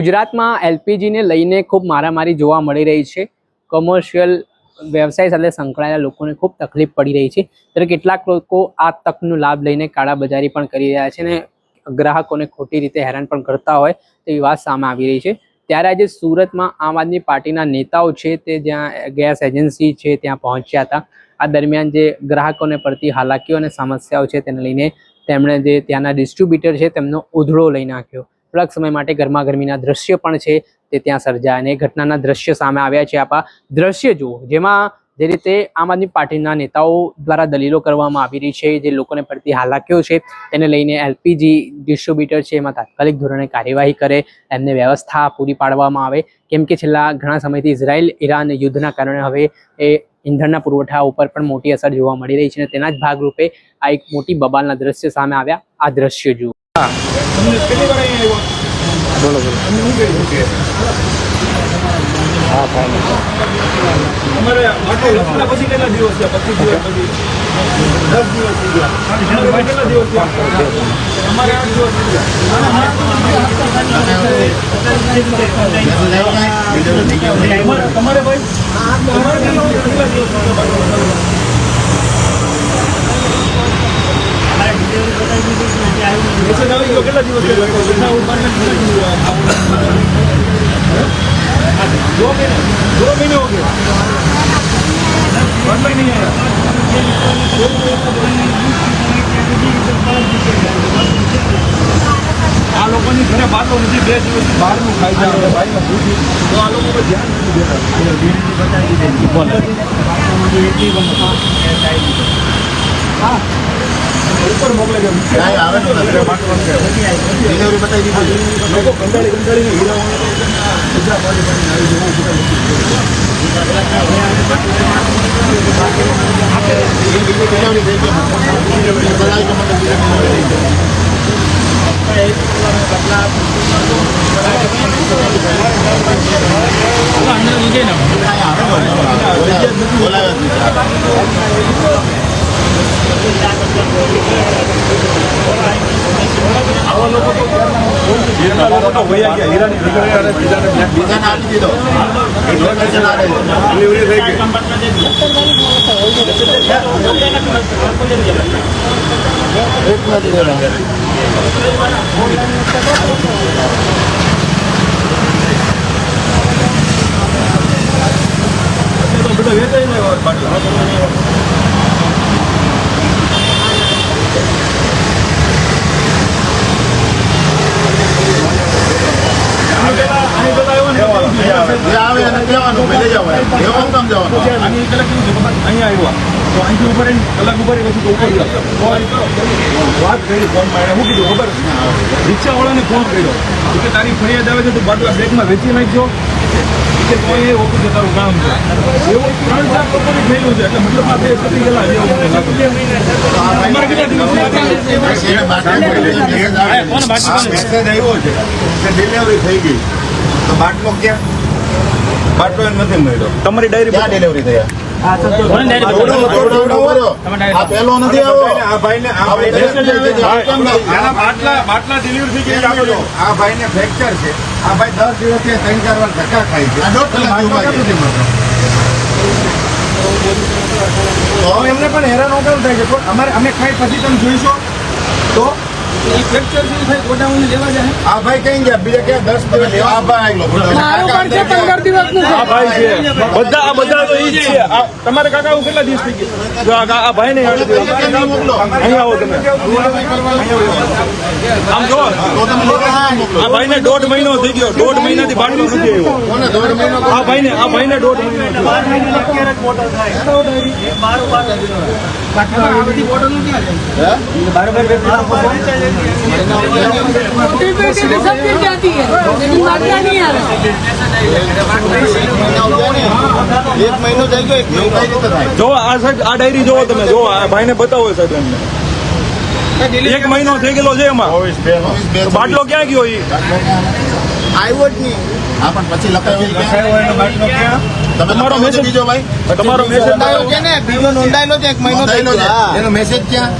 ગુજરાતમાં એલપીજીને લઈને ખૂબ મારામારી જોવા મળી રહી છે। કોમર્શિયલ વ્યવસાય સાથે સંકળાયેલા લોકોને ખૂબ તકલીફ પડી રહી છે, ત્યારે કેટલાક લોકો આ તકનો લાભ લઈને કાળાબજારી પણ કરી રહ્યા છે અને ગ્રાહકોને ખોટી રીતે હેરાન પણ કરતા હોય તેવી વાત સામે આવી રહી છે। ત્યારે આજે સુરતમાં આમ આદમી પાર્ટીના નેતાઓ છે તે જ્યાં ગેસ એજન્સી છે ત્યાં પહોંચ્યા હતા। આ દરમિયાન જે ગ્રાહકોને પડતી હાલાકીઓ અને સમસ્યાઓ છે તેને લઈને તેમણે જે ત્યાંના ડિસ્ટ્રીબ્યુટર છે તેમનો ઉધડો લઈ નાખ્યો। થોડાક સમય માટે ગરમાગરમીના દ્રશ્ય પણ છે તે ત્યાં સર્જાયા અને ઘટનાના દ્રશ્ય સામે આવ્યા છે। આપ આ દ્રશ્ય જુઓ, જેમાં જે રીતે આમ આદમી પાર્ટીના નેતાઓ દ્વારા દલીલો કરવામાં આવી રહી છે, જે લોકોને પડતી હાલાકીઓ છે તેને લઈને એલપીજી ડિસ્ટ્રીબ્યુટર છે એમાં તાત્કાલિક ધોરણે કાર્યવાહી કરે, એમને વ્યવસ્થા પૂરી પાડવામાં આવે, કેમ કે છેલ્લા ઘણા સમયથી ઇઝરાયલ ઈરાન યુદ્ધના કારણે હવે એ ઈંધણના પુરવઠા ઉપર પણ મોટી અસર જોવા મળી રહી છે અને તેના જ ભાગરૂપે આ એક મોટી બબાલના દ્રશ્ય સામે આવ્યા। આ દ્રશ્ય જુઓ। બોલો બોલો। હા ફાઇન। અમારે આટલો લખના પછી કેટલા દિવસ છે? 25 દિવસ પછી 10 દિવસ થઈ ગયા। અમારે કેટલા દિવસ છે? અમારે 8 દિવસ થઈ ગયા। તમારે ભાઈ તમારે કેટલા દિવસ મેસેજ આવી ગયો? કેટલા દિવસ दो महीने हो गए। 1 महीने नहीं आया। आ लोग घरे बातों नहीं, 2 दिवस बाहर में खाई जाए भाई तो आ लोगों को ध्यान नहीं देता। ऊपर मोकले डिलीवरी बताई दी लोग कंटाड़ी कंटाड़ी हीरा रिक्शा वाला ने फोन कर्यो कि तारी फरियाद आवे तो बाटला बेग में वेची नाखजो કે કોઈ એ ઓફિસ જતારું કામ છે એવું 3-4 લોકોની થયેલું છે। એટલે મતલબ આ 2 સતી ગયેલા છે અમારે કેટલા દિવસ મેસેજ આવ્યો છે કે ડિલિવરી થઈ ગઈ તો બાટલો ક્યાં? બાટલો એને નથી મળ્યો। તમારી ડાયરી ક્યાં ડિલિવરી થયા? આ પેલો નથી આવ્યો। આ ભાઈને બાટલા ડિલિવરી થઈ ગઈ। આ ભાઈને ફ્રેક્ચર છે। આ ભાઈ 10 દિવસથી 3-4 વાર ધક્કા ખાય છે। તો એમને પણ હેરાન ઓગળ થાય છે। અમારે અમે ખાઈ પછી તમે જોઈશો તો ફ્રેક્ચર શું થાય? ગોડાઉન લેવા જાય। આ ભાઈ કઈ ગયા? બીજા ક્યાં 10 દિવસ? આ ભાઈ મારો પણ છે 15 દિવસનું છે। આ ભાઈ છે બધા તો ઈ જ છે। તમારે કાકા કેટલા દિવસ થઈ ગયા? જો આ ભાઈ ને અહીં આવો તમે આમ જો આ ભાઈ ને 1.5 મહિનો થઈ ગયો। 1.5 મહિનાથી બાટલો નથી આવ્યો। કોને 1.5 મહિનો? આ ભાઈ ને 1.5 મહિનો एक महीनो થઈ ગયો। જો આ સાહેબ આ ડાયરી જોવો તમે, જો આ ભાઈને બતાવો સાહેબ એમને 1 મહિનો થઈ ગયેલો છે એમાં। બાટલો ક્યાં ગયો? આવ્યો જ નહીં। હા પણ પછી લખાયો એનો બાટલો ક્યાં? તમારો મેસેજ બીજો ભાઈ, તમારો મેસેજ છે ને, બીજો નોંધાયેલો છે 1 મહિનો થયેલો છે, એનો મેસેજ ક્યાં?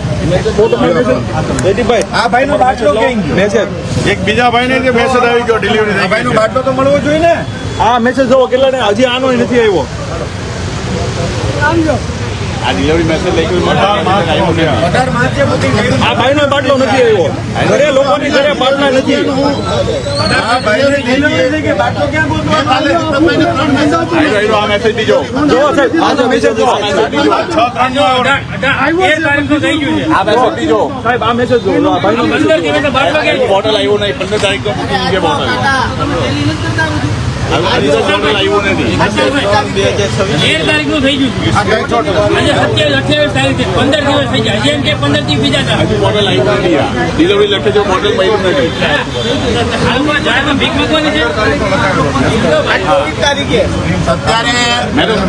જયદીપભાઈ, આ ભાઈનો બાટલો ક્યાં ગયો? મેસેજ એક બીજા ભાઈને જે મેસેજ આવી ગયો ડિલિવરી થઈ ભાઈનો બાટલો તો મળવો જોઈએ ને. આ મેસેજ જોવો કેટલા ને હજી આનો નથી આવ્યો. આ ડિલિવરી મેસેજ લખ્યું 18 માર્ચે બુકિંગ કર્યું. આ ભાઈનો બાટલો નથી આવ્યો. ઘરે લોકોની ઘરે બાટલા નથી. આ ભાઈને ડિલિવરી થઈ ગઈ, બાટલો ક્યાં ગોતવા આવ્યો? આ મેસેજ બીજો જોવો સાહેબ, આ જો મેસેજ જોવો. આ મેસેજ બીજો 6/3 આ મેસેજ બીજો સાહેબ આ મેસેજ જોવો. આ ભાઈનો મેસેજ જોવો. બોટલ આવ્યું નહીં 15 તારીખ નો બુકિંગ છે બોટલ બોટલ આવ્યું નથી 13 તારીખનું થઈ ગયું છે. આજે 27 28 તારીખ છે. 15 દિવસ થઈ ગયા. હજી એમ કે 15 થી બીજા હતા. હજુ બોટલ આવ્યું નથી ડિલિવરી લખે છે બોટલ મળ્યું નથી હાલમાં જાહેરમાં ભીખ માંગવાની છે. અત્યારે મેડમ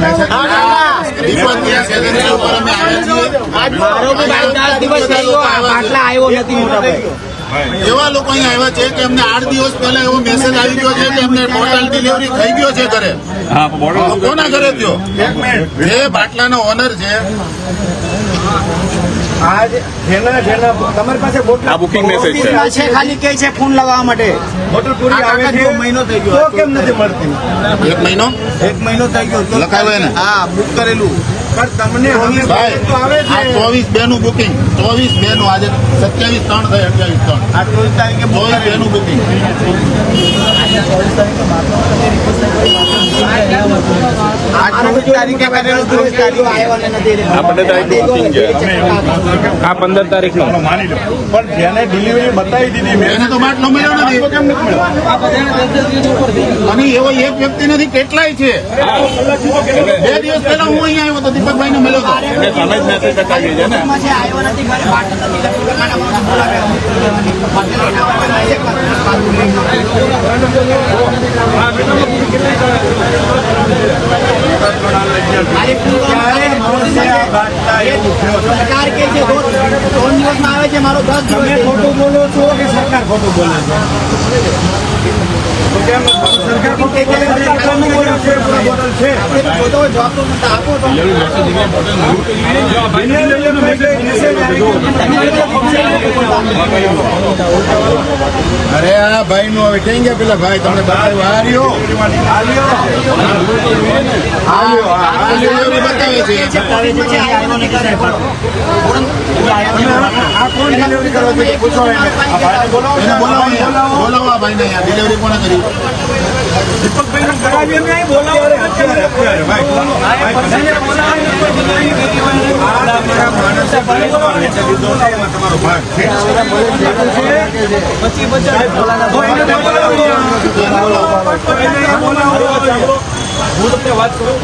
એવા લોકો અહીંયા આવ્યા છે કે એમને 8 દિવસ પહેલા એવો મેસેજ આવી ગયો છે કે એમને બોટલ ડિલિવરી થઈ ગયો છે ઘરે. હા બોટલ કોના ઘરે થયો? જે બાટલાનો ઓનર છે આજ જેના તમારી પાસે બોટલ આ બુકિંગ મેસેજ છે છે ખાલી કે છે ફોન લગાવવા માટે બોટલ પૂરી આવે છે, મહિનો થઈ ગયો તો કેમ નથી મળતી? 1 મહિનો 1 મહિનો થઈ ગયો તો લખાવ્યો એને? હા બુક કરેલું પણ તમને હવે ભાઈ, તો આવે છે 24/2 નું બુકિંગ, 24/2 નું, આજે 27/3 થઈ 28/3 આ 24 તારીખે book 24/2 નું બુકિંગ. આ 24 તારીખે કરેલું 24 તારીખે આવ્યો ને નથી આ 15 તારીખનું બુકિંગ છે આ 15 તારીખનો. માની લો પણ જેને ડિલિવરી બતાવી દીધી મેં એને તો બાટલો મળ્યો નથી. કેમ નથી મળ્યો અને એવો એક વ્યક્તિ નથી, કેટલાય છે. 2 દિવસ પહેલા હું અહીંયા આવ્યો તો દીપકભાઈને મળ્યો હતો. એને સામે જ મેસેજ બતાવી છે ને આવ્યો નથી ઘરે બાટલો નથી સરકાર કે છે 2 દિવસમાં આવે છે મારો 10 તમે દિવસ ખોટું બોલો છો કે સરકાર ખોટું બોલે છે? તો કેમ સરકાર ખોટું બોલે છે? કેટલાનું બોલે છે? પૂરા બોટલ છે. જવાબ તો નતા આપો તો ડિલિવરીનો મેસેજ આવી ગયો. અરે આ ભાઈ નું હવે ક્યાં ગયા પેલા ભાઈ? તમને બતાવ્યું આ રહ્યો. ડિલિવરી બતાવે છે. પછી આવ્યો નહીં કરે આ કોણ ડિલિવરી કરવા છે? પૂછો એને. આ ભાઈને બોલાવો. એને બોલાવો અહીંયા. બોલાવો આ ભાઈને અહીંયા. ડિલિવરી કોણે કરી? દીપકભાઈને કરાવી એમને અહીં બોલાવો. અત્યારે ભાઈ તમારો ભાગ છે. હું તમને વાત કરું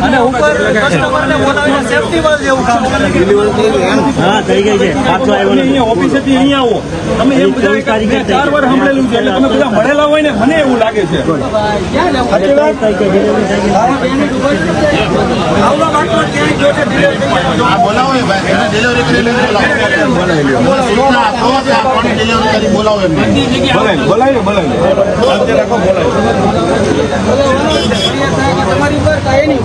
અને ઉપર કસ્ટમરને બોલાવીને સેફટી વાળું જેવું કામ કરે. હા થઈ ગઈ છે પાછો આવ્યો નથી. અહીંયા ઓફિસેથી અહીંયા આવો તમે એમ બધા 4 વાર સાંભળેલું છે એટલે તમે બધા મળેલા હોય ને મને એવું લાગે છે. સાચી વાત? આવવા બાટલો ક્યાંય જો છે delivery આ બોલાવો એ ભાઈ. એને ડિલિવરી કરી બોલાવો. સૂચના આપો કે આ કોને ડિલિવરી કરી બોલાવો એમને. બોલાવી રાખો તમારી ઉપર કાંઈ નહીં.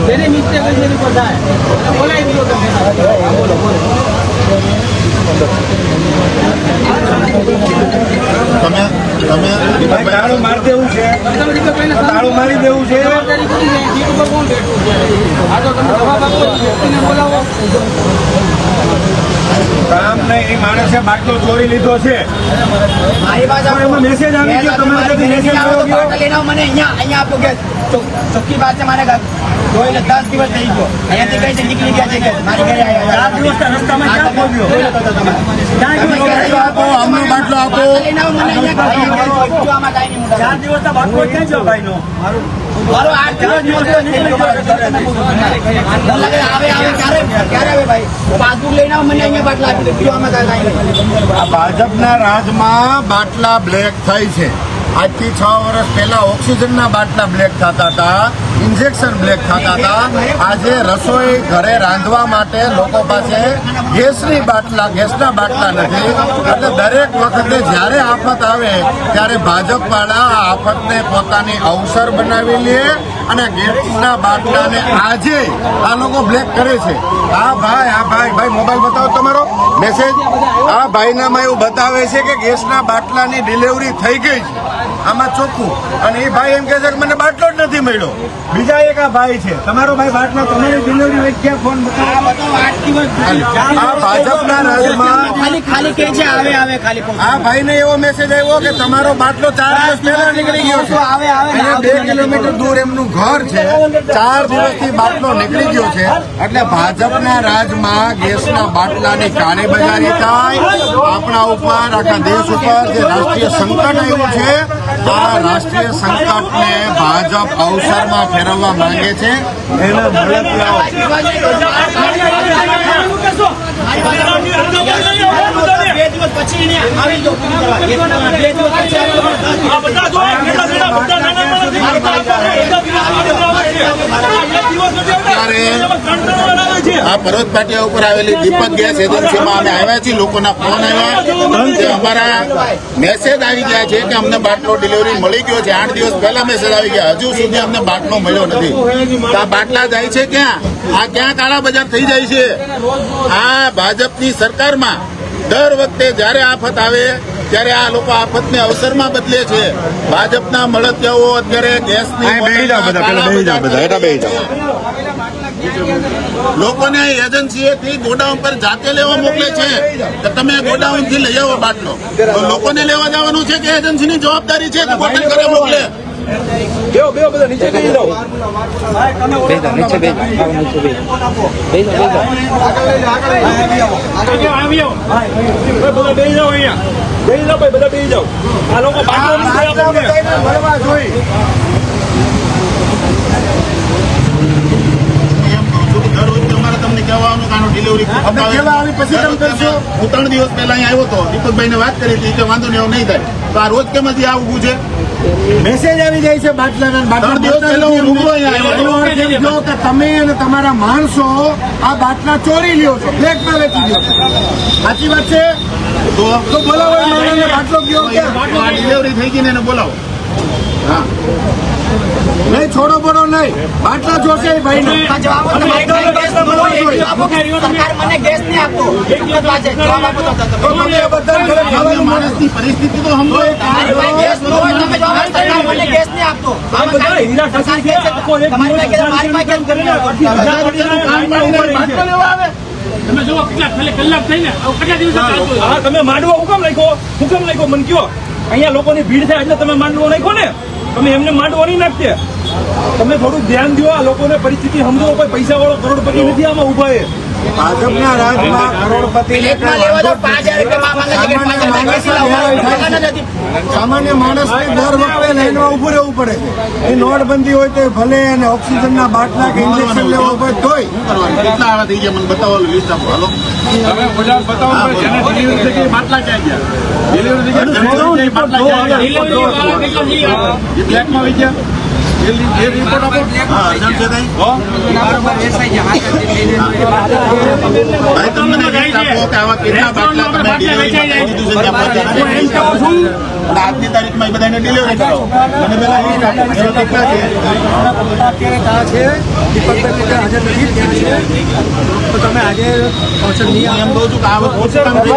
જેને મિસ્ટેક હોય એની ઉપર થાય. બોલાવી દો તમે. તમે ભાઈ તાળું મારી દેવું છે. તાળું મારી દેવું છે. જવાબદારી કોની છે? સીટ ઉપર કોણ બેઠું છે? આ તો તમે જવાબ આપો વ્યક્તિને બોલાવો. કામ નહીં, એ માણસે બાટલો ચોરી લીધો છે. મારી પાસે પણ એમાં મેસેજ આવી ગયો, તમારા સાથે મેસેજ આવ્યો ગયો. લઈને આવો મને અહીંયા આપો કે ચોખ્ખી વાત છે મારે જોઈ લે 10 દિવસ થઈ ગયો અહીંયાથી કઈ છે નીકળી ગયા છે કે મારી ઘરે આવ્યા 4 દિવસના રસ્તામાં ક્યાં પહોંચ્યો? ક્યાં ગયો? આપો, અમનો બાટલો આપો. લઈને આવો મને અહીંયા આમાં જાય નહીં 4 દિવસના બાટલો ક્યાં ગયો ભાઈનો? મારો 8 દિવસ નીકળી ગયો આવે ક્યારે આવે ભાઈ પાસબુક લઈને આવો મને અહીંયા બાટલા આપી દે બીજો આમાં જાય નહીં આ ભાજપના રાજમાં બાટલા બ્લેક થાય છે. આજથી 6 વર્ષ પહેલા ઓક્સિજનના બાટલા બ્લેક થતા હતા. ઇન્જેક્શન બ્લેક થતા હતા. આજે રસોઈ ઘરે રાંધવા માટે લોકો પાસે ગેસના બાટલા નથી. એટલે દરેક વખતે જ્યારે આફત આવે ત્યારે ભાજપવાળા આ આફતને પોતાની અવસર બનાવી લે અને ગેસના બાટલાને આજે આ લોકો બ્લેક કરે છે. આ ભાઈ મોબાઈલ બતાવો તમારો મેસેજ. આ ભાઈનામાં એવું બતાવે છે કે ગેસના બાટલાની ડિલિવરી થઈ ગઈ છે, આમાં ચોખ્ખું. અને એ ભાઈ એમ કહે છે કે મને બાટલો જ નથી મળ્યો. બીજા એક આ ભાઈ છે, તમારો ભાઈ બાટલો તમારી ડિલિવરી હોય ક્યાં ફોન બતાવો. આ ભાજપના રાજમાં ખાલી કે છે આવે ખાલી આ ભાઈને એવો મેસેજ આવ્યો કે તમારો બાટલો 4 દિવસ પહેલા નીકળી ગયો છે. અને 2 કિલોમીટર દૂર એમનું ઘર છે. 4 દિવસથી બાટલો નીકળી ગયો છે. એટલે ભાજપના રાજમાં ગેસના બાટલાની કાળીબજારી થાય. આપણા ઉપર, આખા દેશ ઉપર જે રાષ્ટ્રીય સંકટ આવ્યું છે, આ રાષ્ટ્રીય સંકટને ભાજપ અવસરમાં ફેરવવા માંગે છે. એના મળતિયાઓ બે દિવસ પછી આવી જાઓ પૂરી કરવા. 2 દિવસ આ પર્વત પાટિયા ઉપર આવેલી દીપક ગેસ એજન્સીમાં અમે આવ્યા છીએ. લોકોના ફોન આવ્યા કે અમારા મેસેજ આવી ગયા છે કે અમને બાટલો ડિલિવરી મળી ગયો છે. 8 દિવસ પહેલા મેસેજ આવી ગયા, હજુ સુધી અમને બાટલો મળ્યો નથી. તો આ બાટલા જાય છે ક્યાં? આ ક્યાં કાળા બજાર થઈ જાય છે? આ ભાજપની સરકારમાં દર વખતે જ્યારે આફત આવે ત્યારે આ લોકો આફતને અવસરમાં બદલે છે. ભાજપના મળતિયાઓ અત્યારે ગેસની લોકોને એજન્સીએથી ગોડાઉન પર જાતે લેવા મોકલે છે કે તમે ગોડાઉન થી લઈ આવો બાટલો. તો લોકોને લેવા જવાનું છે કે એજન્સીની જવાબદારી છે કે પોતે ઘરે મોકલે? મળવા જોઈએ. તમને કહેવાનું કે આનું ડિલિવરી આપણે કેવા આવી પછી તમે કરશો. હું 3 દિવસ પહેલા અહીંયા આવ્યો હતો, દીપકભાઈને વાત કરી હતી કે વાંધો નહીં, એવું નહીં થાય. તો આ રોજ કેમ હજી આવું છે? મેસેજ આવી જાય છે બાટલાના. 3 દિવસ પહેલા હું રૂબરૂ અહીંયા આવ્યો હતો. કે તમે અને તમારા માણસો આ બાટલા ચોરી લ્યો છો, બ્લેકમાં વેચી લ્યો છો. સાચી વાત છે? તો બોલાવો એ માણસને બાટલો ગયો ક્યાં? આ ડિલિવરી થઈ ગઈ ને એને બોલાવો. હા, નહીં છોડો પડો નહીં, બાટલા જોશે એ ભાઈને. સરકાર મને ગેસ નહીં આપતો. જવાબ આપો તો તમે આ બધા ઘરે ખાવાનું મળે. માણસની પરિસ્થિતિ તો સમજો. મારી પાસે ગેસ ન હોય તમે જવાબ આપો. સરકાર મને ગેસ નહીં આપતો. સરકાર કહે છે તમારી પાસે ગેસ મારી પાસે ગેસ કરીને આપો. બાટલો લેવા આવે. તમે જુઓ કેટલા કલાક થઈને કેટલા દિવસો ચાલતું હોય. હા, તમે માંડવો હુકમ નાખ્યો મને કયો? અહીંયા લોકોની ભીડ થાય એટલે તમે માંડવો નાખ્યો ને. તમે એમને માંડવો નહીં નાખતે. તમે થોડું ધ્યાન દો, આ લોકોને પરિસ્થિતિ સમજો. કોઈ પૈસા વાળો કરોડપતિ નથી આમાં ઉભા છે. ભાજપના રાજમાં કરોડપતિ પ્લેટમાં લેવા તો 5,000 રૂપિયા માંગે છે કે 5,000 નથી. સામાન્ય માણસને દર વખતે લાઈનમાં ઉભું રહેવું પડે છે. એ નોટબંધી હોય તો ભલે, અને ઓક્સિજનના બાટલા કે ઇન્જેક્શન લેવા હોય તોય. કેટલા આવા થઈ ગયા મને બતાવો, લિસ્ટ આપો. હાલો, તમે બધા બતાવો જેને ડિલિવરી થઈ ગઈ બાટલા ક્યાં ગયા? ડિલિવરી થઈ ગઈ બાટલા ક્યાં ગયા? ડિલિવરી વાળા કેટલા થઈ ગયા? એ બ્લેકમાં આવી ગયા. એ રિપોર્ટ આપો. હા, અજંશભાઈ. ભાઈ તમને લિસ્ટ આપો કે આવા કેટલા બાટલા તમે ડિલિવરી દીધું છે ત્યાં પહોંચે. આજની તારીખમાં એ બધાને ડિલિવરી કરાવો. મને પેલા લિસ્ટ આપો, એવા કેટલા છે? તમે આજે હું એમ કહું છું કે આ વખતે ઓછું કામ થઈ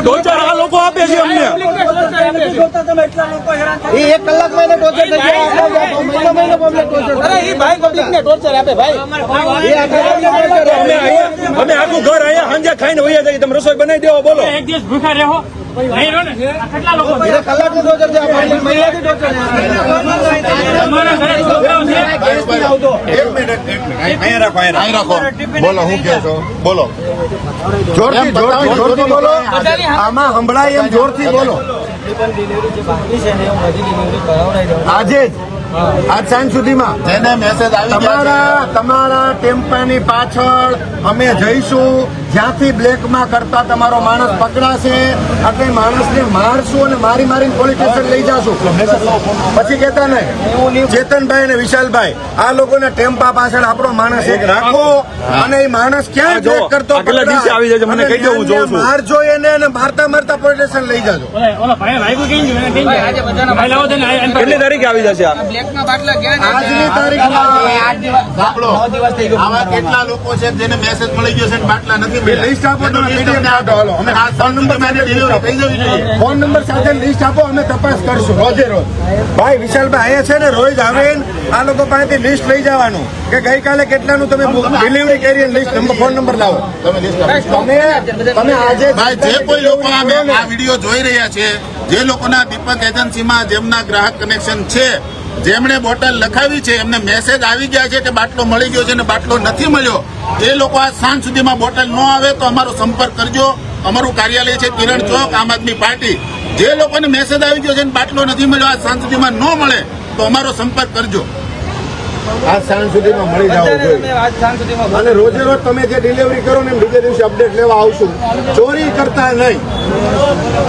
ટોર્ચર આ લોકો આપે છે અમને. અમે આખું ઘર અહીંયા સાંજે ખાઈને વયા જઈએ. તમે રસોઈ બનાવી દેવો, બોલો. એક દિવસ ભૂખા રહો. નહીં રહો ને. આ કેટલા લોકો છે? તમારા ઘરે છોકરાઓ છે? એક મિનિટ અહીંયા રાખો. બોલો, હું કહો છો? બોલો. જોરથી બોલો. આમાં સંભળાય એમ જોરથી બોલો. આજે જ આજ સાંજ સુધીમાં જેને મેસેજ આવી ગયા છે, તમારા ટેમ્પાની પાછળ અમે જઈશું. જ્યાંથી બ્લેકમાં કરતા તમારો માણસ પકડાશે એટલે માણસને મારશું અને મારી મારીને પોલીસ સ્ટેશન લઈ જાશું. પછી કહેતા નહીં ચેતનભાઈ અને વિશાલભાઈ આ લોકોને ટેમ્પા પાછળ આપણો માણસ એક રાખો અને એ માણસ ક્યાં બ્રેક કરતો આગલા દિવસે આવી જજો, મને કહી દો, હું જોઉં છું. મારજો એને અને મારતા મારતા પોલીસ સ્ટેશન લઈ જાજો. ઓલા ભાઈ ભાઈ કેમ છે ભાઈ લાવો તો કેટલી તારીખે આવી જશે આ? આજની તારીખમાં 8 દિવસ 9 દિવસ થઈ ગયો. આવા કેટલા લોકો છે જેને મેસેજ મળી ગયો છે અને બાટલા નથી મળ્યા? લિસ્ટ આપો તમે PDF આપો. હાલો અમે આ ફોન નંબર માટે ડિલિવરી થઈ જવી જોઈએ. ફોન નંબર સાથે લિસ્ટ આપો, અમે તપાસ કરશું રોજે રોજ. ભાઈ વિશાલભાઈ અહીંયા છે ને, રોજ આવીને આ લોકો પાસેથી લિસ્ટ લઈ જવાનું કે ગઈકાલે કેટલાનું તમે ડિલિવરી કરી, લિસ્ટ નંબર ફોન નંબર લાવો. તમે લિસ્ટ આપો. તમે આજે ભાઈ જે કોઈ લોકો આ વિડીયો જોઈ રહ્યા છે, જે લોકોના દીપક એજન્સીમાં જેમના ગ્રાહક કનેક્શન છે, જેમણે બોટલ લખાવી છે, એમને મેસેજ આવી ગયા છે કે બાટલો મળી ગયો છે અને બાટલો નથી મળ્યો, એ લોકો આ સાંજ સુધીમાં બોટલ ન આવે તો અમારો સંપર્ક કરજો. અમારું કાર્યાલય છે કિરણ ચોક, આમ આદમી પાર્ટી. જે લોકોને મેસેજ આવી ગયો છે અને બાટલો નથી મળ્યો, આ સાંજ સુધીમાં ન મળે તો અમારો સંપર્ક કરજો. આજ સાંજ સુધીમાં મળી જાવ જોઈએ. અને રોજે રોજ તમે જે ડિલિવરી કરો ને બીજે દિવસે અપડેટ લેવા આવશું. ચોરી કરતા નહીં.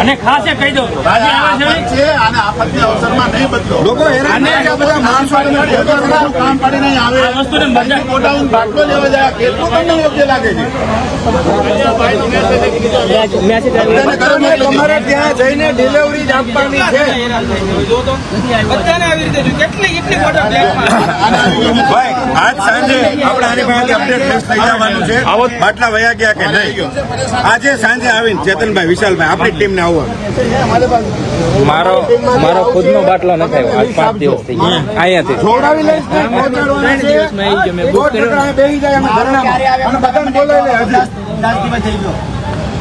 અને ખાસ એ કહી દઉં આજે આફત છે અને આફતના અવસરમાં નહીં બદલો. લોકો હેરાન થાય છે, બધા માણસો કામ પાડી નહીં આવે. આ વસ્તુને મજા ગોડાઉન બાટલો લેવા જાય, કેટલું તમને યોગ્ય લાગે છે? તમારે ત્યાં જઈને ડિલિવરી જ આપવાની છે. ભાઈ આજ સાંજે આપણે આની પાસેથી અપડેટ લિસ્ટ લઈ જવાનું છે. બાટલા વયા ગયા કે નહીં, આજે સાંજે આવીને ચેતનભાઈ વિશાલભાઈ આપણી ટીમને આવવાનું. મારો ખુદનો બાટલો નથી આવ્યો, આજ 5 દિવસ થઈ ગયા અહીંયાથી. જોડાવી લઈશ ને પહોંચાડવાના છે. કોર્ટ કટરાએ બેસી જાય અમે ધરણામાં. અને બધાને બોલાવી લે. હજી 10 દિવસ થઈ ગયો.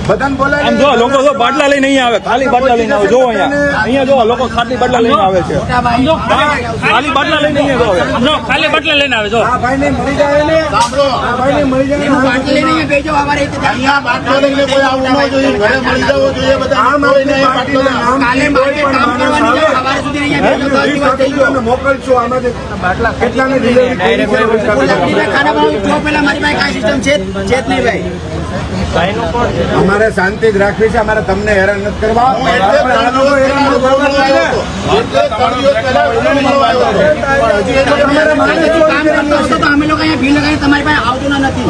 બધાને બોલાવી આમ જો લોકો જો બાટલા લઈને અહીંયા આવે, ખાલી બાટલા લઈને આવે. જો અહીંયા જો લોકો ખાલી બાટલા લઈને આવે છે. ખાલી બાટલા લઈને અહીંયા આવે. જો ખાલી બાટલા લઈને આવે જો આ ભાઈને મળી જાય ને, સાંભળો, આ ભાઈને મળી જાય ને. બાટલી લઈને અહીંયા બેસજો, અમારે રીતે અહીંયા બાટલો લઈને કોઈ આવવું ન જોઈએ, ઘરે મળી જવો જોઈએ. બધા આમ કોઈને આદમી બાટલો પાર્ટીના લઈને કાલે માર્કેટ કામ કરવાની છે, સવારે સુધી અહીંયા બેસજો. 10 દિવસ થઈ ગયો. મોકલશું આમાંથી કેટલાની ડિલિવરી કરી છે. ખાના બનાવું તો પહેલા મારી પાસે કાંઈ સિસ્ટમ છે જ નહીં ભાઈ. અમારે શાંતિ જ રાખવી છે. અમારે તમને હેરાન નથી કરવા. હું એટલે ત્રણ દિવસ પહેલા વડોદરા આવ્યો હતો. એટલે 3 દિવસ પહેલા વડોદરા આવ્યો હતો. હજી એને તમારે માણસ કામ કરતો હતો તો અમે લોકો અહીંયા ભીડ લગાવી તમારી પાસે આવતો નથી.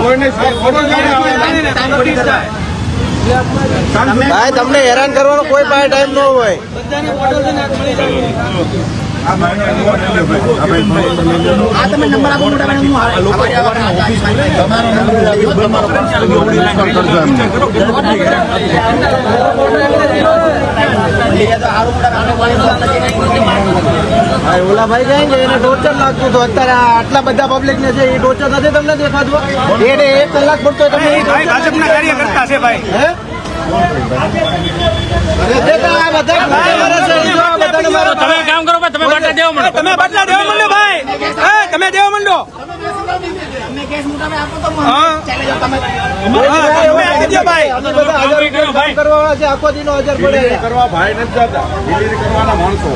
ભાઈ તમને હેરાન કરવાનો કોઈ પાસે ટાઈમ ન હોય. આ તમે નંબર આપો મોટા ભાઈ, હું તમારો નંબર આપો, તમારો પર્સનલ જોડી કરજો ઓલા ભાઈ જાય છે એને ટોર્ચર લાગતું હતું. અત્યારે આટલા બધા પબ્લિક ને છે એ ટોર્ચર નથી તમને દેખાતું? 1 કલાક પડતો તમને ભાજપના કાર્યકર્તા છે ભાઈ. હે? દેખા આ બધા મારે છે, જો આ બધાને મારો તમે કામ કરો ભાઈ, તમે બાટલા દેવા માંડો. તમે બાટલા દેવા માંડો ભાઈ. તમે દેવા માંડો. તમે કેસ મોટા ભાઈ આપો તો ચાલે જાઓ તમે. ભાઈ અમે બધા 1000 રૂપિયા કામ કરવાવાળા છે. આખો દીનો 1000 પડે. કરવા ભાઈ નથી જતા. ડિલિવરી કરવાના માણસો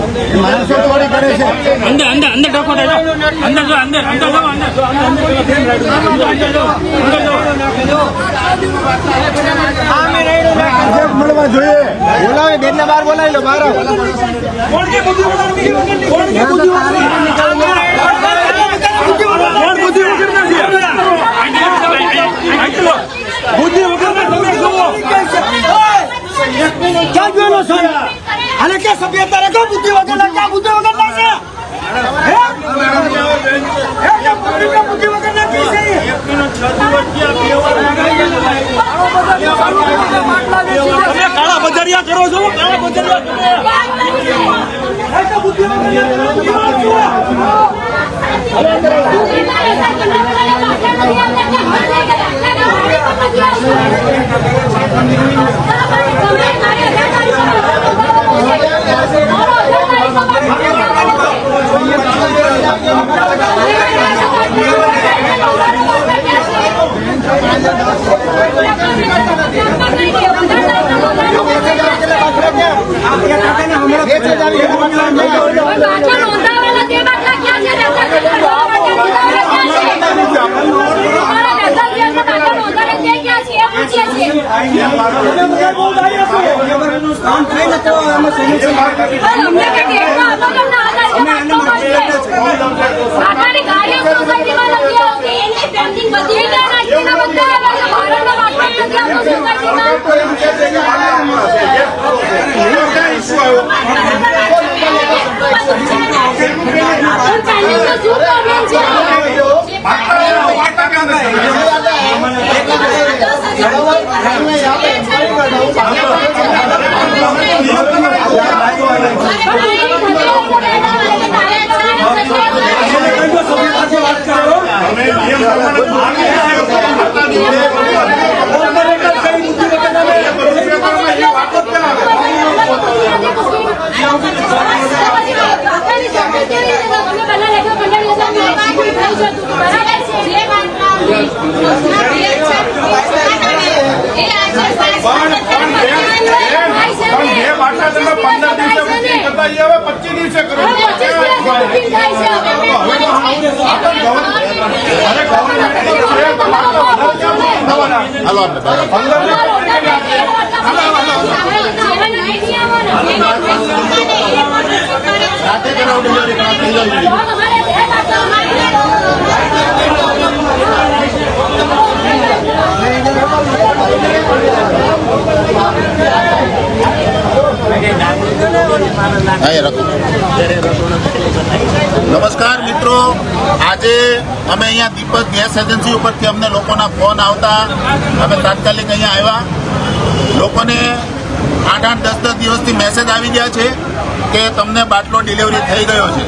ચોરી કરે છે. અંદર અંદર અંદર ઢોકો દેજો. અંદર જો અંદર અંદર જો અંદર આજે મળવા જોઈએ. બોલાવી બેન ને બહાર બોલાવી લો. બહાર આવો. કોણ કે બુદ્ધિ વગર કોણ કે બુદ્ધિ વગર કોણ બુદ્ધિ વગર નથી? બુદ્ધિ વગર તમે જુઓ. ક્યાં ગયેલો છે? આને કે સભ્યતા રાખો. બુદ્ધિ વગર ના ક્યાં બુદ્ધિ વગર ના છે? બુદ્ધિ વગર ના છે. તમે કાળા બજારિયા કરો છો, કાળા બજારિયા હાલો આપણે રાતે કરાવો ડિલિવરી થઈ જાય. નમસ્કાર મિત્રો, આજે અમે અહીંયા દીપક ગેસ એજન્સી ઉપરથી અમને લોકોના ફોન આવતા અમે તાત્કાલિક અહીંયા આવ્યા. લોકોને 8-10 દિવસથી મેસેજ આવી ગયા છે કે તમને બાટલો ડિલિવરી થઈ ગયો છે,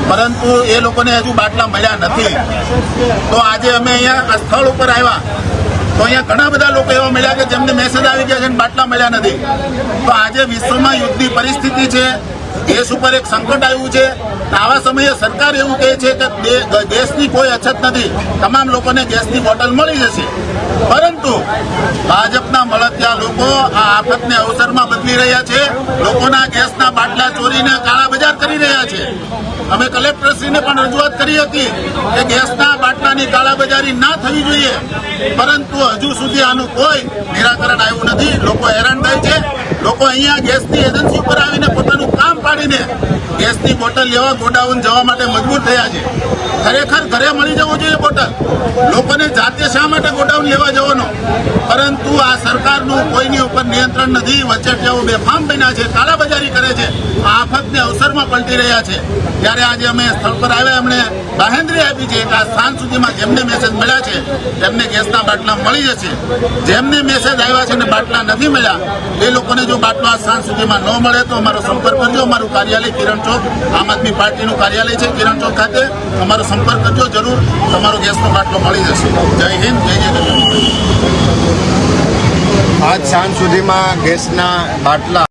પરંતુ એ લોકોને હજુ બાટલા મળ્યા નથી. તો આજે અમે અહીંયા આ સ્થળ ઉપર આવ્યા તો અહીંયા ઘણા બધા લોકો એવા મળ્યા કે જેમને મેસેજ આવી ગયા છે અને બાટલા મળ્યા નથી. તો આજે વિશ્વમાં યુદ્ધની પરિસ્થિતિ છે, દેશ ઉપર એક સંકટ આવ્યું છે. આવા સમયે સરકાર એવું કહે છે કે ગેસની કોઈ અછત નથી, તમામ લોકોને ગેસની બોટલ મળી જશે. પરંતુ ભાજપના મળતિયા લોકો આ આફતને અવસરમાં બદલી રહ્યા છે. લોકોના ગેસના બાટલા ચોરીને કાળાબજાર કરી રહ્યા છે. અમે કલેક્ટરશ્રીને પણ રજૂઆત કરી હતી કે ગેસના બાટલાની કાળાબજારી ના થવી જોઈએ, પરંતુ હજુ સુધી આનું કોઈ નિરાકરણ આવ્યું નથી. લોકો હેરાન થાય છે. લોકો અહીંયા ગેસની એજન્સી ઉપર આવીને પોતાનું કામ પાડીને ગેસની બોટલ લેવા ગોડાઉન જવા માટે મજબૂર થયા છે. ખરેખર ઘરે મળી જવું જોઈએ બોટલ. લોકોને જાતે શા માટે ગોડાઉન લેવા જવાનો? પરંતુ આ સરકારનું કોઈની ઉપર નિયંત્રણ નથી. વચેટિયાઓ બેફામ બન્યા છે, કાળાબજારી કરે છે, આ આફતને અવસરમાં પલટી રહ્યા છે. ત્યારે આજે અમે સ્થળ પર આવ્યા, એમણે બાહેંધરી આપી છે કે આ સાંજ સુધીમાં જેમને મેસેજ મળ્યા છે તેમને ગેસના બાટલા મળી જશે. જેમને મેસેજ આવ્યા છે અને બાટલા નથી મળ્યા એ લોકોને જો બાટલો આ સાંજ સુધીમાં ન મળે તો અમારો સંપર્ક કરજો. અમારું કાર્યાલય કિરણ ચોક, આમ આદમી પાર્ટીનું કાર્યાલય છે કિરણ ચોક ખાતે. અમારો સંપર્ક કરજો, જરૂર તમારો ગેસનો બાટલો મળી જશે. જય હિન્દ, જય જય ગણેશ. આજ સાંજ સુધીમાં ગેસના બાટલા